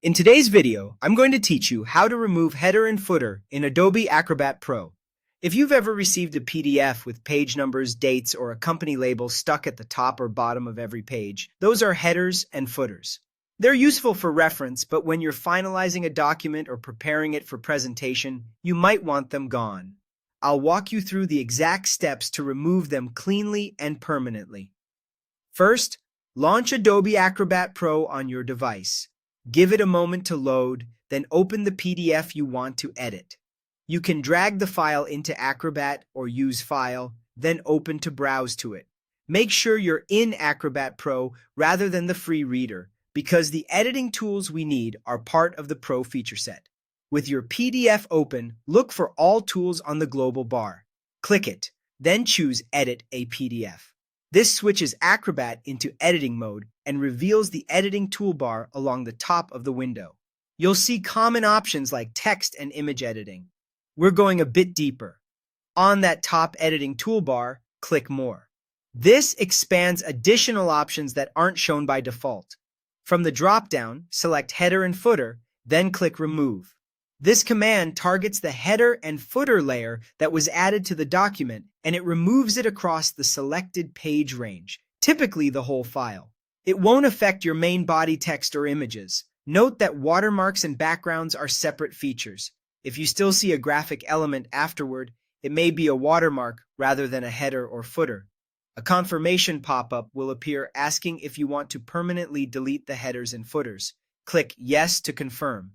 In today's video, I'm going to teach you how to remove header and footer in Adobe Acrobat Pro. If you've ever received a PDF with page numbers, dates, or a company label stuck at the top or bottom of every page, those are headers and footers. They're useful for reference, but when you're finalizing a document or preparing it for presentation, you might want them gone. I'll walk you through the exact steps to remove them cleanly and permanently. First, launch Adobe Acrobat Pro on your device. Give it a moment to load, then open the PDF you want to edit. You can drag the file into Acrobat or use File, then open to browse to it. Make sure you're in Acrobat Pro rather than the free reader, because the editing tools we need are part of the Pro feature set. With your PDF open, look for All Tools on the global bar. Click it, then choose Edit a PDF. This switches Acrobat into editing mode and reveals the editing toolbar along the top of the window. You'll see common options like text and image editing. We're going a bit deeper. On that top editing toolbar, click More. This expands additional options that aren't shown by default. From the drop-down, select Header and Footer, then click Remove. This command targets the header and footer layer that was added to the document, and it removes it across the selected page range, typically the whole file. It won't affect your main body text or images. Note that watermarks and backgrounds are separate features. If you still see a graphic element afterward, it may be a watermark rather than a header or footer. A confirmation pop-up will appear asking if you want to permanently delete the headers and footers. Click Yes to confirm.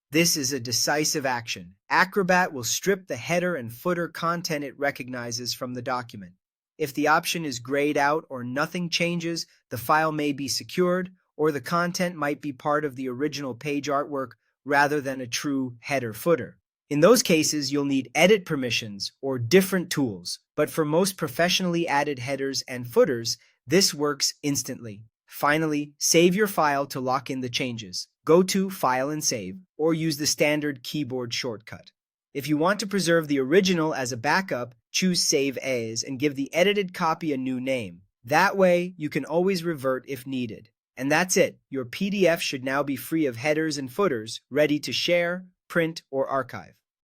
This is a decisive action. Acrobat will strip the header and footer content it recognizes from the document. If the option is grayed out or nothing changes, the file may be secured, or the content might be part of the original page artwork rather than a true header-footer. In those cases, you'll need edit permissions or different tools, but for most professionally added headers and footers, this works instantly. Finally, save your file to lock in the changes. Go to File and Save, or use the standard keyboard shortcut. If you want to preserve the original as a backup, choose Save As and give the edited copy a new name. That way, you can always revert if needed. And that's it. Your PDF should now be free of headers and footers, ready to share, print, or archive.